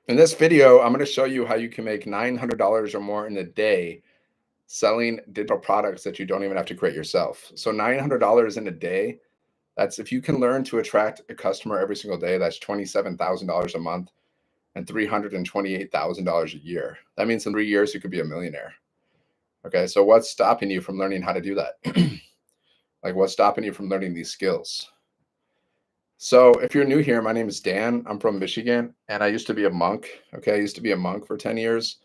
In this video, I'm going to show you how you can make $900 or more in a day selling digital products that you don't even have to create yourself. So $900 in a day, that's if you can learn to attract a customer every single day, that's $27,000 a month and $328,000 a year. That means in 3 years, you could be a millionaire. Okay, so what's stopping you from learning how to do that? Like, what's stopping you from learning these skills? So if you're new here, my name is Dan. I'm from Michigan, and I used to be a monk. Okay, I used to be a monk for 10 years.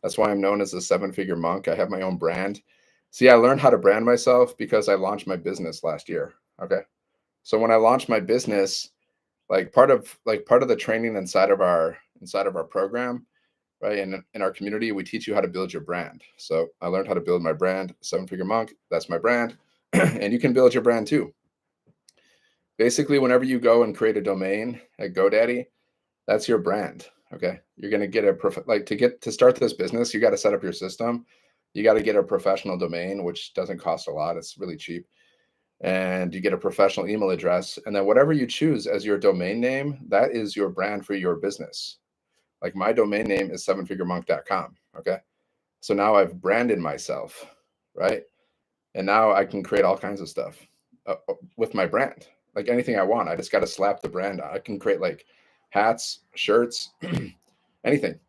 That's why I'm known as a seven-figure monk. I have my own brand. See, I learned how to brand myself because I launched my business last year. Okay. So when I launched my business, part of the training inside of our program, right? In our community, we teach you how to build your brand. So I learned how to build my brand, seven-figure monk. That's my brand. And you can build your brand too. Basically, whenever you go and create a domain at GoDaddy, that's your brand. Okay. You're going to get to start this business, you got to set up your system. You got to get a professional domain, which doesn't cost a lot. It's really cheap. And you get a professional email address. And then whatever you choose as your domain name, that is your brand for your business. Like my domain name is sevenfiguremonk.com. Okay. So now I've branded myself, right? And now I can create all kinds of stuff with my brand, like anything I want. I just got to slap the brand on. I can create like hats, shirts, anything.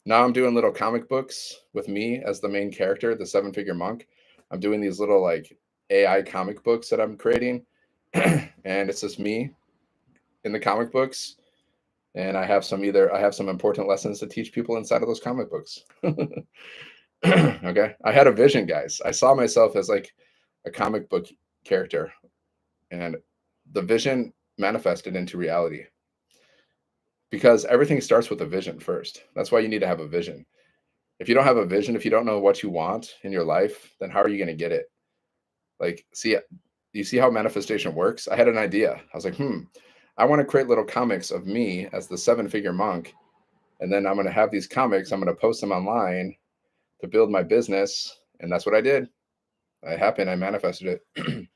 Now I'm doing little comic books with me as the main character, the seven-figure monk. I'm doing these little like AI comic books that I'm creating, and it's just me in the comic books. And I have some important lessons to teach people inside of those comic books. Okay, I had a vision, guys. I saw myself as like a comic book character, and the vision manifested into reality. Because everything starts with a vision first. That's why you need to have a vision. If you don't have a vision, if you don't know what you want in your life, then how are you going to get it? Like, you see how manifestation works? I had an idea. I was like, I want to create little comics of me as the seven-figure monk. And then I'm going to have these comics, I'm going to post them online to build my business. And that's what I did. It happened. I manifested it.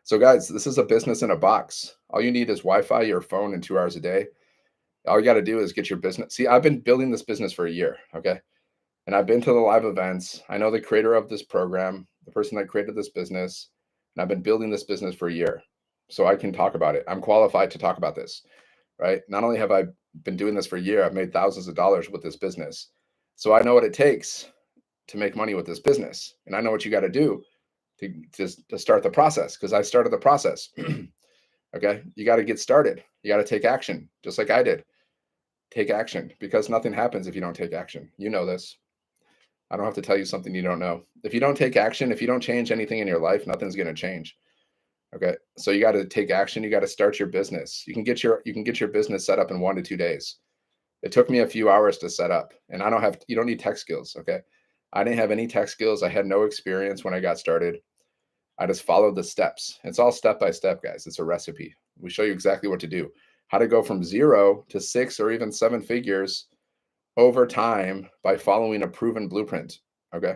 So, guys, this is a business in a box. All you need is Wi-Fi, your phone, and 2 hours a day. All you got to do is get your business. See, I've been building this business for a year. Okay. And I've been to the live events. I know the creator of this program, the person that created this business, and I've been building this business for a year. So I can talk about it. I'm qualified to talk about this, right? Not only have I been doing this for a year, I've made thousands of dollars with this business. So I know what it takes to make money with this business. And I know what you got to do to start the process, because I started the process. Okay. You got to get started. You got to take action, just like I did. Take action, because nothing happens if you don't take action. You know this. I don't have to tell you something you don't know. If you don't take action, if you don't change anything in your life, nothing's going to change. Okay. So you got to take action. You got to start your business. You can get your business set up in 1 to 2 days. It took me a few hours to set up, and you don't need tech skills. Okay. I didn't have any tech skills. I had no experience when I got started. I just followed the steps. It's all step by step, guys. It's a recipe. We show you exactly what to do, how to go from 0 to 6 or even 7 figures over time by following a proven blueprint. Okay.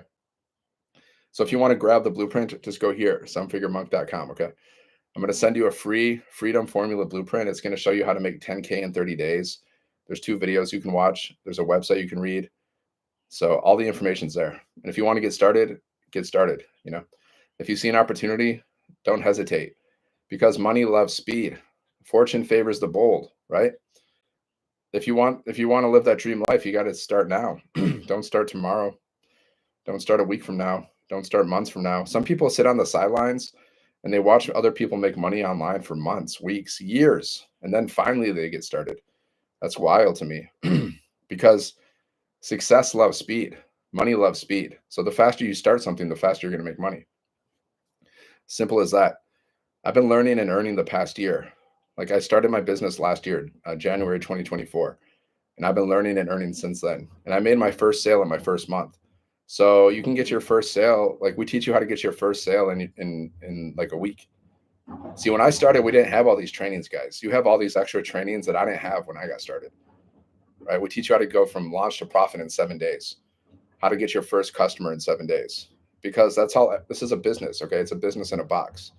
So if you want to grab the blueprint, just go here, sevenfiguremonk.com. Okay. I'm going to send you a free freedom formula blueprint. It's going to show you how to make 10K in 30 days. There's 2 videos you can watch. There's a website you can read. So all the information's there. And if you want to get started, get started. If you see an opportunity, don't hesitate, because money loves speed. Fortune favors the bold, right? If you want to live that dream life, you got to start now. Don't start tomorrow. Don't start a week from now. Don't start months from now. Some people sit on the sidelines and they watch other people make money online for months, weeks, years, and then finally they get started. That's wild to me because success loves speed. Money loves speed. So the faster you start something, the faster you're going to make money. Simple as that. I've been learning and earning the past year. Like, I started my business last year, January 2024, and I've been learning and earning since then. And I made my first sale in my first month. So you can get your first sale. Like, we teach you how to get your first sale in like a week. See, when I started, we didn't have all these trainings, guys. You have all these extra trainings that I didn't have when I got started, right? We teach you how to go from launch to profit in 7 days, how to get your first customer in 7 days, because this is a business. Okay. It's a business in a box.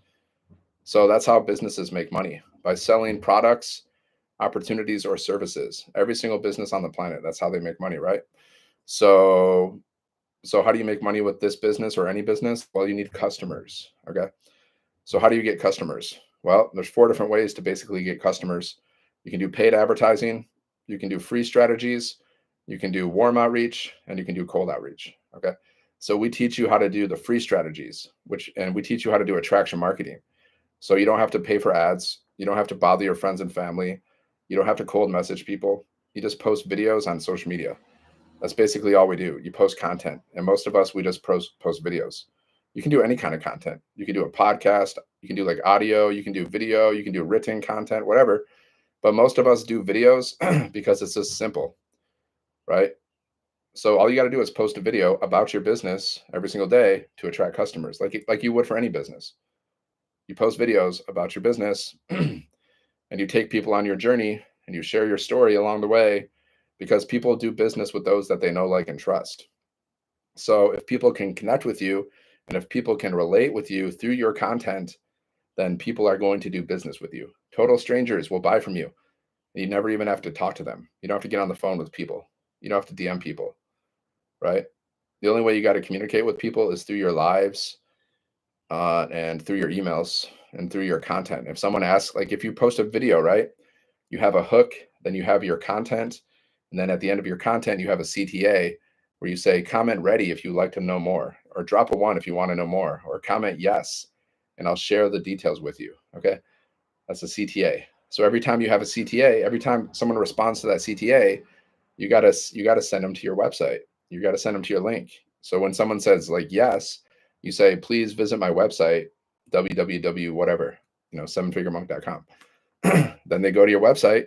So that's how businesses make money, by selling products opportunities, or services. Every single business on the planet, that's how they make money, right? So how do you make money with this business or any business? Well, you need customers. Okay. So how do you get customers? Well, there's 4 different ways to basically get customers. You can do paid advertising, you can do free strategies, you can do warm outreach, and you can do cold outreach. Okay. So we teach you how to do the free strategies, and we teach you how to do attraction marketing. So you don't have to pay for ads. You don't have to bother your friends and family. You don't have to cold message people. You just post videos on social media. That's basically all we do. You post content. And most of us, we just post videos. You can do any kind of content. You can do a podcast. You can do like audio. You can do video. You can do written content, whatever. But most of us do videos because it's just simple, right? So all you got to do is post a video about your business every single day to attract customers, like you would for any business. You post videos about your business and you take people on your journey and you share your story along the way, because people do business with those that they know, like, and trust. So if people can connect with you and if people can relate with you through your content, then people are going to do business with you. Total strangers will buy from you. You never even have to talk to them. You don't have to get on the phone with people. You don't have to DM people, right? The only way you got to communicate with people is through your lives, and through your emails and through your content. If someone asks, like if you post a video, right, you have a hook, then you have your content. And then at the end of your content, you have a CTA where you say, comment ready if you'd like to know more, or drop a 1 if you want to know more, or comment yes, and I'll share the details with you. Okay. That's a CTA. So every time you have a CTA, every time someone responds to that CTA, you gotta send them to your website. You gotta send them to your link. So when someone says like yes, you say, please visit my website, www whatever, sevenfiguremonk.com. Then they go to your website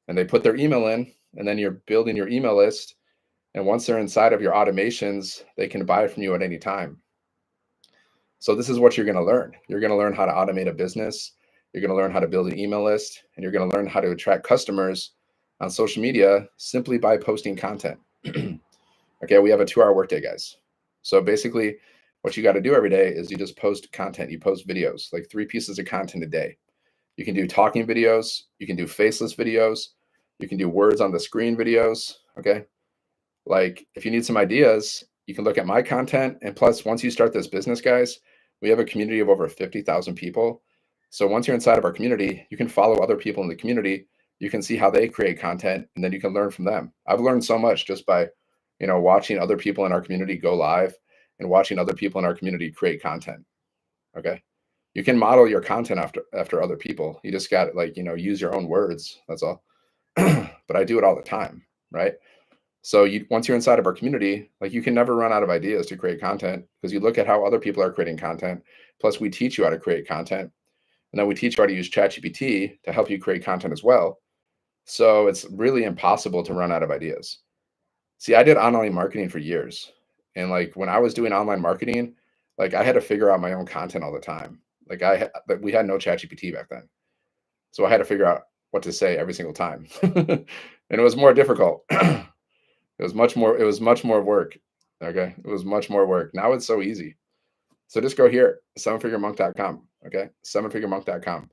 and they put their email in, and then you're building your email list. And once they're inside of your automations, they can buy from you at any time. So this is what you're going to learn. You're going to learn how to automate a business. You're going to learn how to build an email list, and you're going to learn how to attract customers on social media simply by posting content. Okay, we have a 2-hour workday, guys. So basically what you got to do every day is you just post content. You post videos, like 3 pieces of content a day. You can do talking videos. You can do faceless videos. You can do words on the screen videos. Okay. Like if you need some ideas, you can look at my content. And plus, once you start this business, guys, we have a community of over 50,000 people. So once you're inside of our community, you can follow other people in the community. You can see how they create content, and then you can learn from them. I've learned so much just by, watching other people in our community go live and watching other people in our community create content. Okay. You can model your content after other people. You just got to use your own words. That's all. But I do it all the time. Right. So once you're inside of our community, you can never run out of ideas to create content, because you look at how other people are creating content. Plus we teach you how to create content, and then we teach you how to use ChatGPT to help you create content as well. So it's really impossible to run out of ideas. See, I did online marketing for years. And when I was doing online marketing, I had to figure out my own content all the time. We had no ChatGPT back then. So I had to figure out what to say every single time. And it was more difficult. It was much more work. Okay. It was much more work. Now it's so easy. So just go here, sevenfiguremonk.com. Okay. Sevenfiguremonk.com.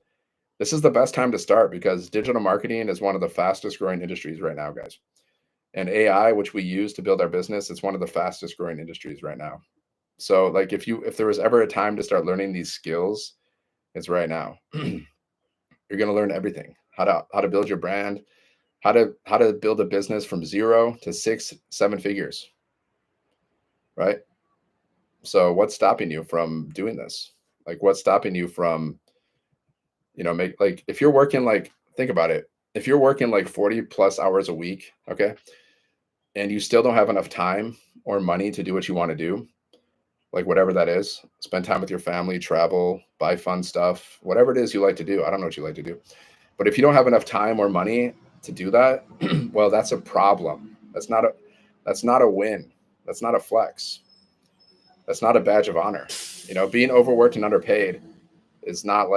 This is the best time to start, because digital marketing is one of the fastest growing industries right now, guys. And AI, which we use to build our business, it's one of the fastest growing industries right now. So if there was ever a time to start learning these skills, it's right now. You're going to learn everything. How to build your brand, how to build a business from 0 to 6, 7 figures. Right? So what's stopping you from doing this? What's stopping you from, if you're working, think about it. If you're working 40 plus hours a week, okay, and you still don't have enough time or money to do what you want to do, whatever that is, spend time with your family, travel, buy fun stuff, whatever it is you like to do. I don't know what you like to do. But if you don't have enough time or money to do that, well, that's a problem. That's not a win. That's not a flex. That's not a badge of honor. Being overworked and underpaid is not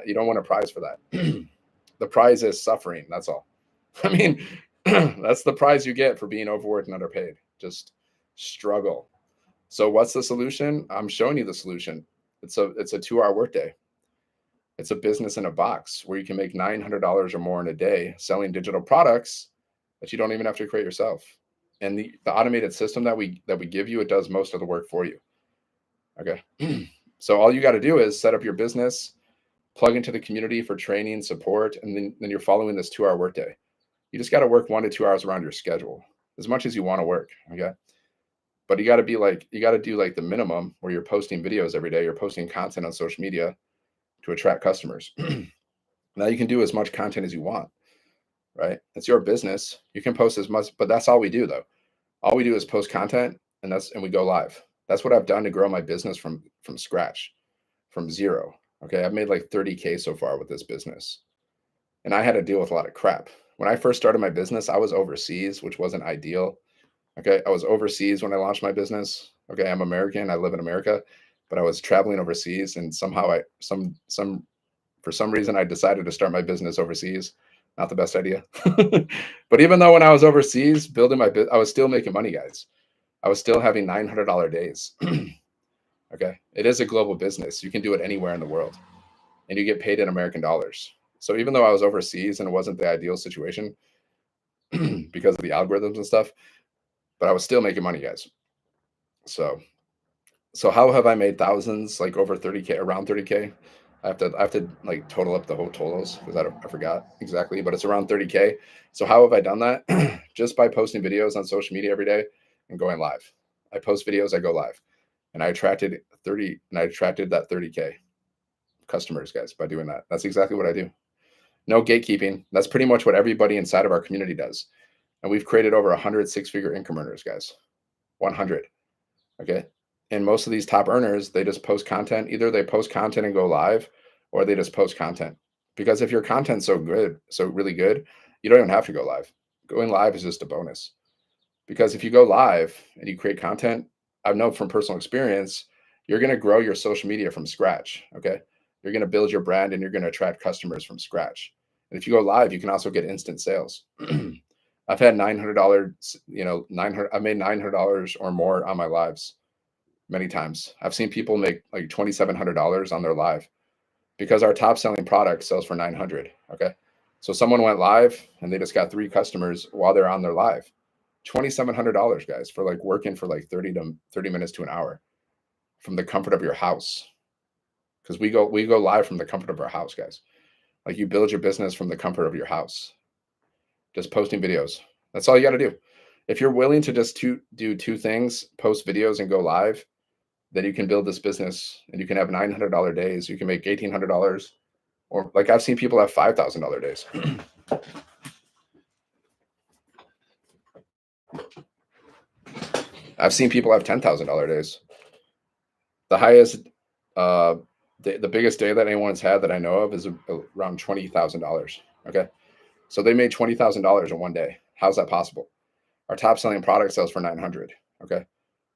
you don't want a prize for that. The prize is suffering. That's all. I mean, that's the prize you get for being overworked and underpaid. Just struggle. So what's the solution? I'm showing you the solution. It's a 2-hour workday. It's a business in a box where you can make $900 or more in a day selling digital products that you don't even have to create yourself. And the automated system that we give you, it does most of the work for you. Okay. So all you got to do is set up your business, plug into the community for training, support, and then you're following this 2-hour workday. You just got to work 1 to 2 hours around your schedule, as much as you want to work. Okay. But you got to do like the minimum where you're posting videos every day, you're posting content on social media to attract customers. Now you can do as much content as you want, right? It's your business. You can post as much, but that's all we do though. All we do is post content and we go live. That's what I've done to grow my business from scratch, from zero. Okay. I've made like 30K so far with this business. And I had to deal with a lot of crap. When I first started my business, I was overseas, which wasn't ideal. Okay. I was overseas when I launched my business. Okay. I'm American. I live in America, but I was traveling overseas, and somehow for some reason I decided to start my business overseas. Not the best idea. But even though when I was overseas building my business, I was still making money, guys. I was still having $900 days. Okay. It is a global business. You can do it anywhere in the world and you get paid in American dollars. So even though I was overseas and it wasn't the ideal situation because of the algorithms and stuff, but I was still making money, guys. So how have I made thousands, like over 30K, around 30K? I have to like total up the whole totals because I forgot exactly, but it's around 30K. So how have I done that? Just by posting videos on social media every day and going live. I post videos, I go live. And I attracted that 30K customers, guys, by doing that. That's exactly what I do. No gatekeeping. That's pretty much what everybody inside of our community does. And we've created over 100 six-figure income earners, guys. 100. Okay. And most of these top earners, they just post content. Either they post content and go live, or they just post content. Because if your content's so good, so really good, you don't even have to go live. Going live is just a bonus. Because if you go live and you create content, I know from personal experience, you're going to grow your social media from scratch. Okay. You're going to build your brand and you're going to attract customers from scratch. And if you go live, you can also get instant sales. I've had $900, I made $900 or more on my lives many times. I've seen people make like $2,700 on their live because our top selling product sells for 900. Okay. So someone went live and they just got 3 customers while they're on their live. $2,700, guys, for like working for like 30 minutes to an hour from the comfort of your house. Because we go live from the comfort of our house, guys. Like you build your business from the comfort of your house. Just posting videos. That's all you got to do. If you're willing to just do 2 things, post videos and go live, then you can build this business and you can have $900 days. You can make $1,800, or like I've seen people have $5,000 days. I've seen people have $10,000 days. The highest, the biggest day that anyone's had that I know of is around $20,000. Okay. So they made $20,000 in one day. How's that possible? Our top selling product sells for 900. Okay.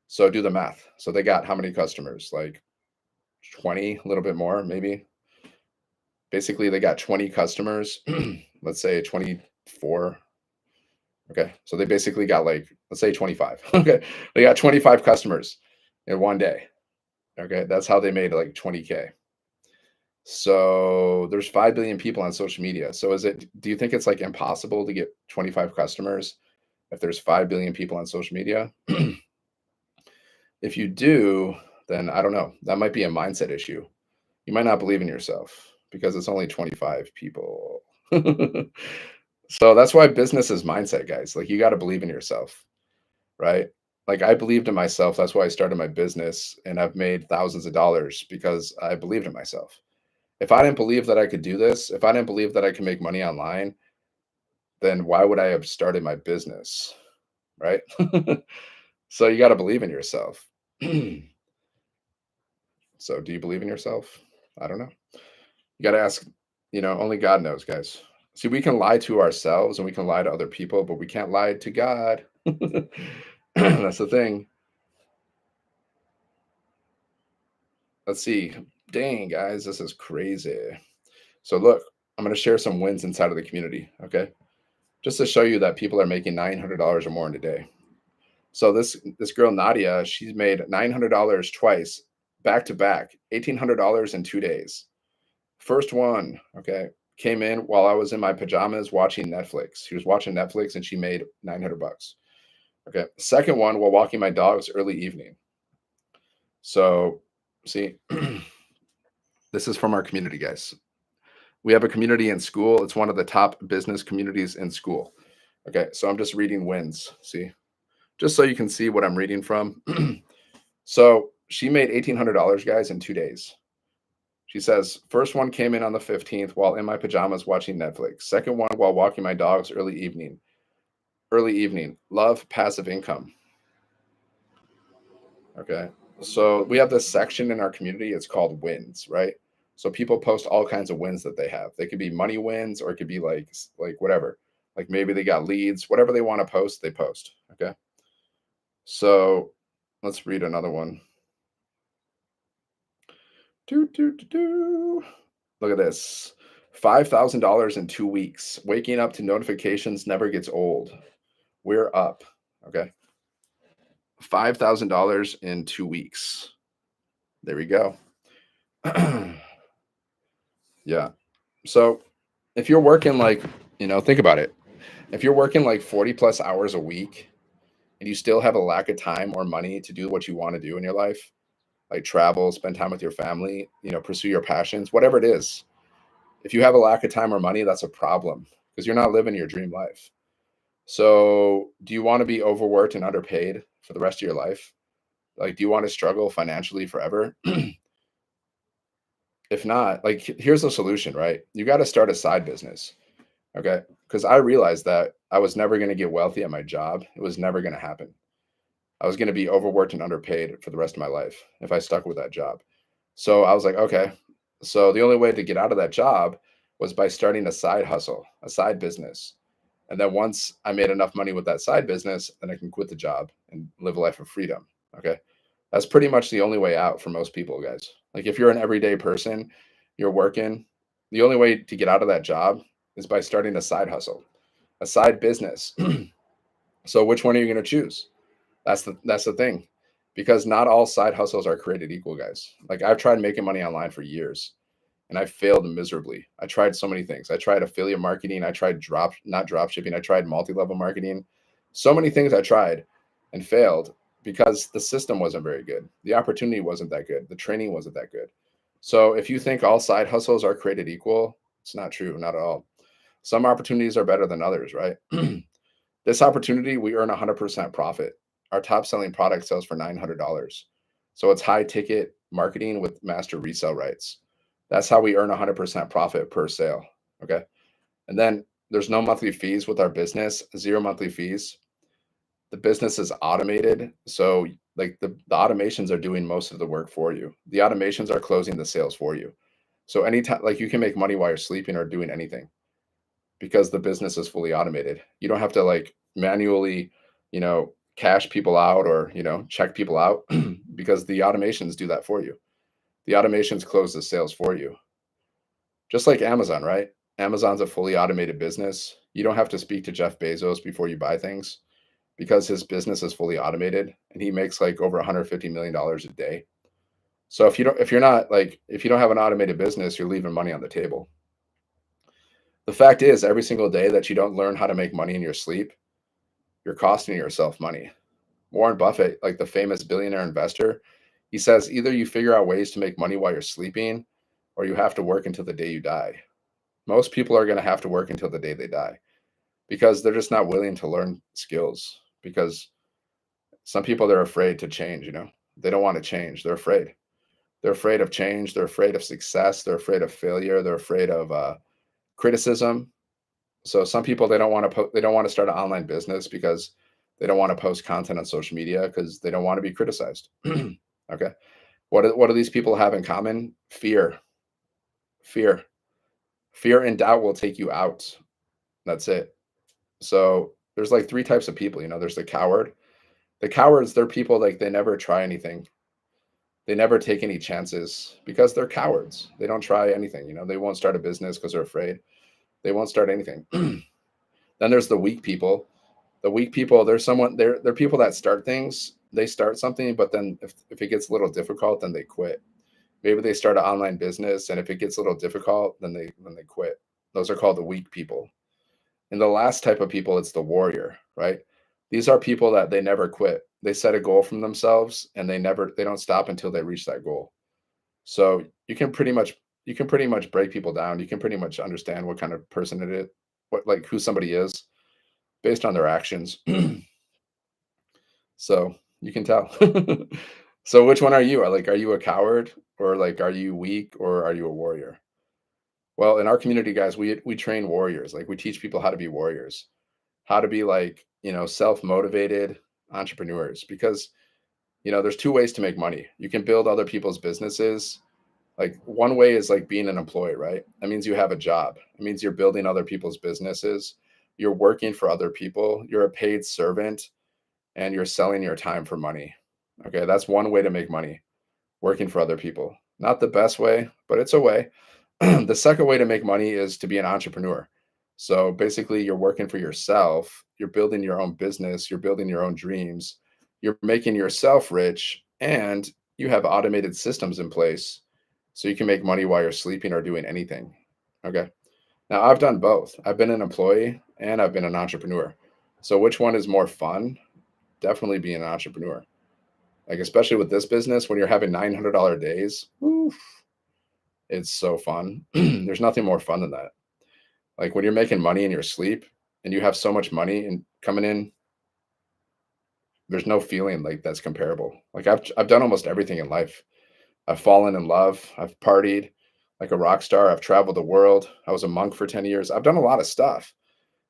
So do the math. So they got how many customers? Like 20, a little bit more, maybe. Basically, they got 20 customers. Let's say 24. Okay. So they basically got like, let's say 25. Okay. They got 25 customers in one day. Okay. That's how they made like 20K. So there's 5 billion people on social media. So do you think it's like impossible to get 25 customers if there's 5 billion people on social media? If you do, then I don't know. That might be a mindset issue. You might not believe in yourself because it's only 25 people. So that's why business is mindset, guys. Like you got to believe in yourself, right? Like I believed in myself. That's why I started my business and I've made thousands of dollars because I believed in myself. If I didn't believe that I could do this, if I didn't believe that I could make money online, then why would I have started my business? Right? So you got to believe in yourself. So do you believe in yourself? I don't know. You got to ask, only God knows, guys. See, we can lie to ourselves and we can lie to other people, but we can't lie to God. That's the thing. Let's see. Dang, guys, this is crazy. So look, I'm going to share some wins inside of the community. Okay. Just to show you that people are making $900 or more in a day. So this girl, Nadia, she's made $900 twice, back to back, $1,800 in 2 days. First one, okay, came in while I was in my pajamas watching Netflix. She was watching Netflix and she made $900. Okay. Second one, while walking my dogs early evening. So, see, this is from our community, guys. We have a community in school. It's one of the top business communities in school. Okay. So I'm just reading wins. See, just so you can see what I'm reading from. So she made $1,800, guys, in 2 days. She says, first one came in on the 15th while in my pajamas watching Netflix. Second one while walking my dogs early evening. Early evening. Love passive income. Okay. So we have this section in our community. It's called wins, right? So people post all kinds of wins that they have. They could be money wins, or it could be like whatever. Like maybe they got leads, whatever they want to post, they post. Okay. So let's read another one. Look at this. $5,000 in 2 weeks. Waking up to notifications never gets old. We're up. Okay. $5,000 in 2 weeks. There we go. Yeah. So if you're working think about it. If you're working like 40 plus hours a week and you still have a lack of time or money to do what you want to do in your life, like travel, spend time with your family, pursue your passions, whatever it is. If you have a lack of time or money, that's a problem because you're not living your dream life. So do you want to be overworked and underpaid for the rest of your life? Like, do you want to struggle financially forever? If not, like, here's the solution, right? You got to start a side business. Okay. Because I realized that I was never going to get wealthy at my job. It was never going to happen. I was going to be overworked and underpaid for the rest of my life if I stuck with that job. So I was like, okay. So the only way to get out of that job was by starting a side hustle, a side business. And then once I made enough money with that side business, then I can quit the job and live a life of freedom. Okay. That's pretty much the only way out for most people, guys. Like if you're an everyday person, you're working, the only way to get out of that job is by starting a side hustle, a side business. So which one are you going to choose? That's the thing. Because not all side hustles are created equal, guys. Like I've tried making money online for years and I failed miserably. I tried so many things. I tried affiliate marketing. I tried not drop shipping. I tried multi-level marketing. So many things I tried and failed because the system wasn't very good. The opportunity wasn't that good. The training wasn't that good. So if you think all side hustles are created equal, it's not true, not at all. Some opportunities are better than others, right? This opportunity, we earn 100% profit. Our top selling product sells for $900. So it's high ticket marketing with master resale rights. That's how we earn 100% profit per sale. Okay. And then there's no monthly fees with our business, zero monthly fees. The business is automated. So like the automations are doing most of the work for you. The automations are closing the sales for you. So anytime, like you can make money while you're sleeping or doing anything because the business is fully automated. You don't have to like manually, cash people out or, check people out because the automations do that for you. The automations close the sales for you. Just like Amazon, right? Amazon's a fully automated business. You don't have to speak to Jeff Bezos before you buy things because his business is fully automated and he makes like over $150 million a day. So if you don't have an automated business, you're leaving money on the table. The fact is, every single day that you don't learn how to make money in your sleep, you're costing yourself money. Warren Buffett, like the famous billionaire investor, he says either you figure out ways to make money while you're sleeping or you have to work until the day you die. Most people are going to have to work until the day they die because they're just not willing to learn skills because some people, they're afraid to change, they don't want to change. They're afraid. They're afraid of change. They're afraid of success. They're afraid of failure. They're afraid of criticism. So some people, they don't want to start an online business because they don't want to post content on social media because they don't want to be criticized. Okay. What do these people have in common? Fear. Fear. Fear and doubt will take you out. That's it. So there's like three types of people, there's the coward. The cowards, they're people like they never try anything. They never take any chances because they're cowards. They don't try anything, they won't start a business because they're afraid. They won't start anything. Then there's the weak people. The weak people, they're people that start things. They start something, but then if it gets a little difficult, then they quit. Maybe they start an online business, and if it gets a little difficult, then they quit. Those are called the weak people. And the last type of people, it's the warrior, right? These are people that they never quit. They set a goal from themselves, and they don't stop until they reach that goal. So you can pretty much break people down. You can pretty much understand what kind of person it is, what like who somebody is based on their actions. So you can tell. So which one are you? Are you a coward, or like are you weak, or are you a warrior? Well, in our community, guys, we train warriors. Like we teach people how to be warriors, how to be like, self-motivated entrepreneurs, because there's two ways to make money. You can build other people's businesses. Like one way is like being an employee, right? That means you have a job. It means you're building other people's businesses. You're working for other people. You're a paid servant, and you're selling your time for money. Okay, that's one way to make money, working for other people. Not the best way, but it's a way. The second way to make money is to be an entrepreneur. So basically, you're working for yourself, you're building your own business, you're building your own dreams, you're making yourself rich, and you have automated systems in place so you can make money while you're sleeping or doing anything. Okay. Now, I've done both. I've been an employee and I've been an entrepreneur. So, which one is more fun? Definitely being an entrepreneur. Like, especially with this business, when you're having $900 days, oof, it's so fun. There's nothing more fun than that. Like when you're making money in your sleep and you have so much money and coming in, there's no feeling like that's comparable. Like I've done almost everything in life. I've fallen in love. I've partied like a rock star. I've traveled the world. I was a monk for 10 years. I've done a lot of stuff.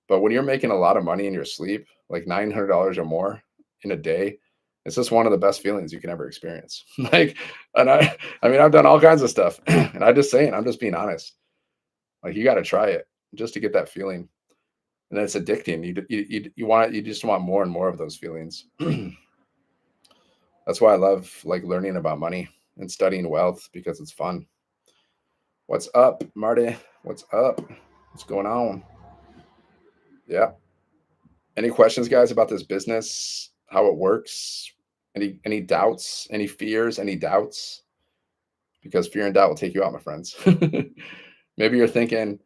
But when you're making a lot of money in your sleep, like $900 or more in a day, it's just one of the best feelings you can ever experience. Like, and I mean, I've done all kinds of stuff, and I'm just being honest. Like, you got to try it just to get that feeling, and then it's addicting. You just want more and more of those feelings. That's why I love like learning about money and studying wealth, because it's fun. What's up, Marty? What's up? What's going on? Yeah. Any questions, guys, about this business? How it works? Any doubts? Any fears? Any doubts? Because fear and doubt will take you out, my friends. Maybe you're thinking,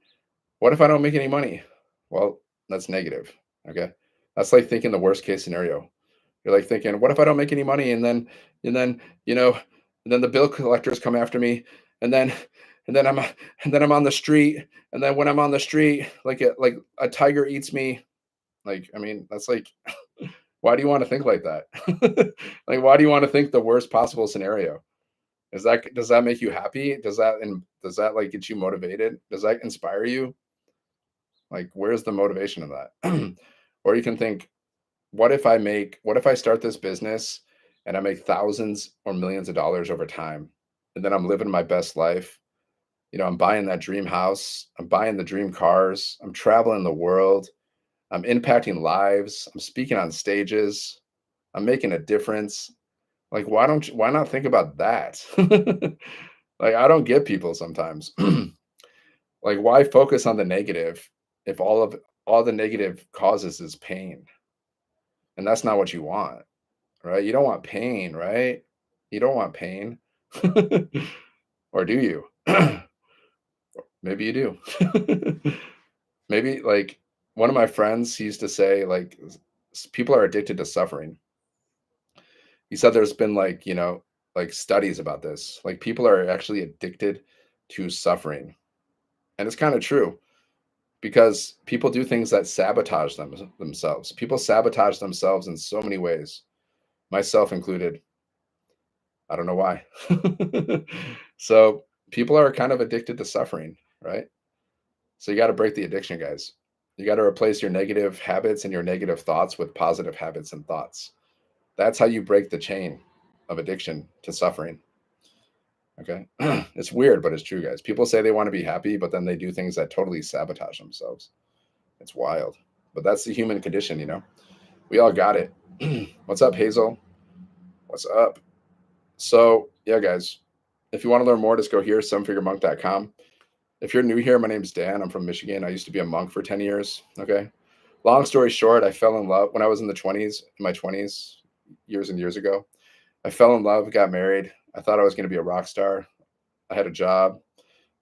what if I don't make any money? Well, that's negative. Okay. That's like thinking the worst case scenario. You're like thinking, what if I don't make any money? And then, you know, and then the bill collectors come after me. And then, and then I'm, and then I'm on the street. And then when I'm on the street, like a tiger eats me. Like, I mean, that's like, why do you want to think like that? Like, why do you want to think the worst possible scenario? Does that make you happy? Does that like get you motivated? Does that inspire you? Like, where's the motivation of that? Or you can think, what if I start this business and I make thousands or millions of dollars over time, and then I'm living my best life. I'm buying that dream house, I'm buying the dream cars, I'm traveling the world, I'm impacting lives, I'm speaking on stages, I'm making a difference. Like, why not think about that? Like, I don't get people sometimes. Like, why focus on the negative if all the negative causes is pain? And that's not what you want, right? You don't want pain, right? You don't want pain. Or do you? Maybe you do. Maybe like one of my friends, he used to say, like, people are addicted to suffering. He said there's been like studies about this. Like people are actually addicted to suffering. And it's kind of true, because people do things that sabotage themselves. People sabotage themselves in so many ways, myself included. I don't know why. So people are kind of addicted to suffering, right? So you got to break the addiction, guys. You got to replace your negative habits and your negative thoughts with positive habits and thoughts. That's how you break the chain of addiction to suffering. Okay. It's weird, but it's true, guys. People say they want to be happy, but then they do things that totally sabotage themselves. It's wild. But that's the human condition. We all got it. What's up, Hazel? What's up? So, yeah, guys, if you want to learn more, just go here, sevenfiguremonk.com. If you're new here, my name's Dan. I'm from Michigan. I used to be a monk for 10 years. Okay. Long story short, I fell in love when I was in my 20s, years and years ago. I fell in love, got married. I thought I was going to be a rock star. I had a job.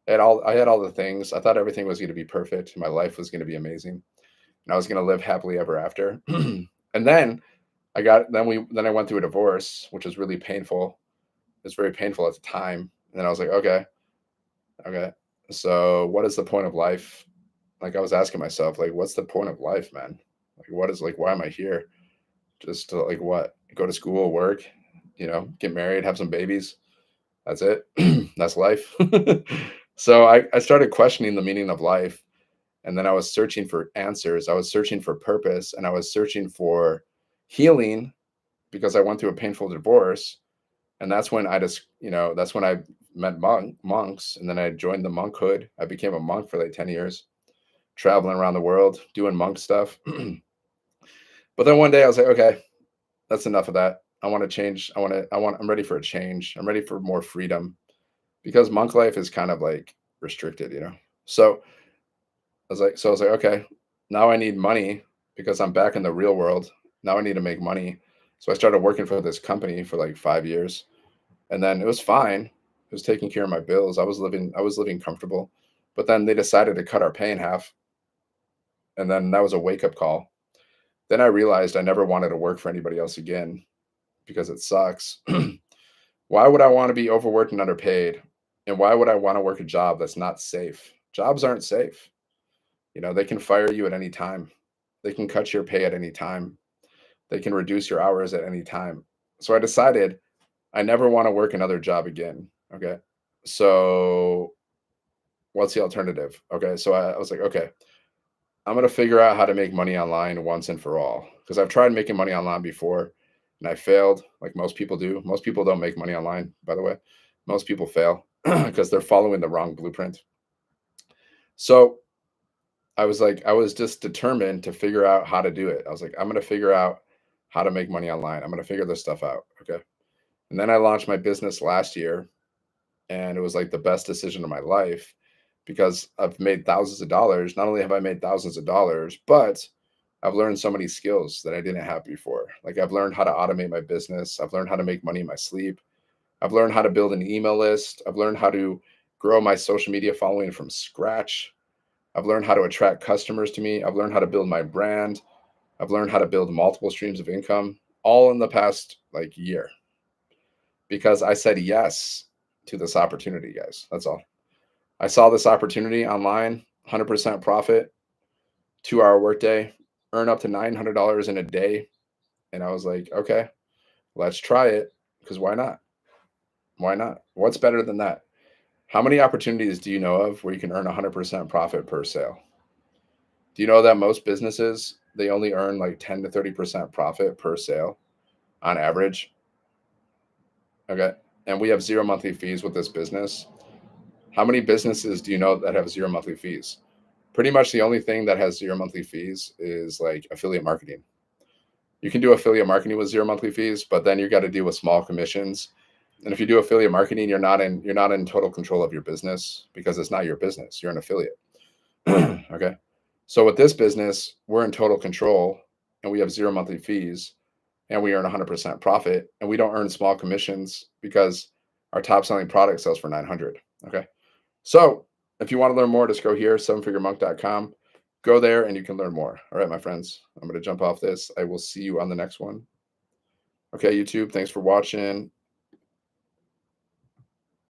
I had all the things. I thought everything was going to be perfect. My life was going to be amazing, and I was going to live happily ever after. And then I went through a divorce, which was really painful. It was very painful at the time. And then I was like, okay. So what is the point of life? Like I was asking myself, like, what's the point of life, man? Like, why am I here? Just to like what? Go to school, work, get married, have some babies. That's it. That's life. So I started questioning the meaning of life. And then I was searching for answers. I was searching for purpose, and I was searching for healing because I went through a painful divorce. And that's when I met monks. And then I joined the monkhood. I became a monk for like 10 years, traveling around the world, doing monk stuff. But then one day I was like, okay, that's enough of that. I want to change. I'm ready for a change. I'm ready for more freedom because monk life is kind of like restricted. So I was like, okay, now I need money because I'm back in the real world. Now I need to make money. So I started working for this company for like 5 years, and then it was fine. It was taking care of my bills. I was living comfortable, but then they decided to cut our pay in half, and then that was a wake up call. Then I realized I never wanted to work for anybody else again because it sucks. Why would I want to be overworked and underpaid? And why would I want to work a job that's not safe? Jobs aren't safe. They can fire you at any time. They can cut your pay at any time. They can reduce your hours at any time. So I decided I never want to work another job again. Okay. So what's the alternative? Okay. So I was like, okay, I'm going to figure out how to make money online once and for all. Because I've tried making money online before and I failed, like most people do. Most people don't make money online, by the way. Most people fail because they're following the wrong blueprint. So I was just determined to figure out how to do it. I was like, I'm going to figure out how to make money online. I'm going to figure this stuff out. Okay. And then I launched my business last year, and it was like the best decision of my life because I've made thousands of dollars. Not only have I made thousands of dollars, but I've learned so many skills that I didn't have before. Like I've learned how to automate my business. I've learned how to make money in my sleep. I've learned how to build an email list. I've learned how to grow my social media following from scratch. I've learned how to attract customers to me. I've learned how to build my brand. I've learned how to build multiple streams of income all in the past like year because I said yes to this opportunity, guys. That's all. I saw this opportunity online, 100% profit, 2-hour workday, earn up to $900 in a day. And I was like, okay, let's try it because why not? Why not? What's better than that? How many opportunities do you know of where you can earn 100% profit per sale? Do you know that most businesses, they only earn like 10 to 30% profit per sale on average? Okay. And we have zero monthly fees with this business. How many businesses do you know that have zero monthly fees? Pretty much the only thing that has zero monthly fees is like affiliate marketing. You can do affiliate marketing with zero monthly fees, but then you got to deal with small commissions. And if you do affiliate marketing, you're not in total control of your business because it's not your business. You're an affiliate. Okay. So with this business, we're in total control and we have zero monthly fees and we earn 100% profit and we don't earn small commissions because our top selling product sells for 900. Okay. So if you want to learn more, just go here, sevenfiguremonk.com. Go there and you can learn more. All right, my friends, I'm going to jump off this. I will see you on the next one. Okay, YouTube, thanks for watching.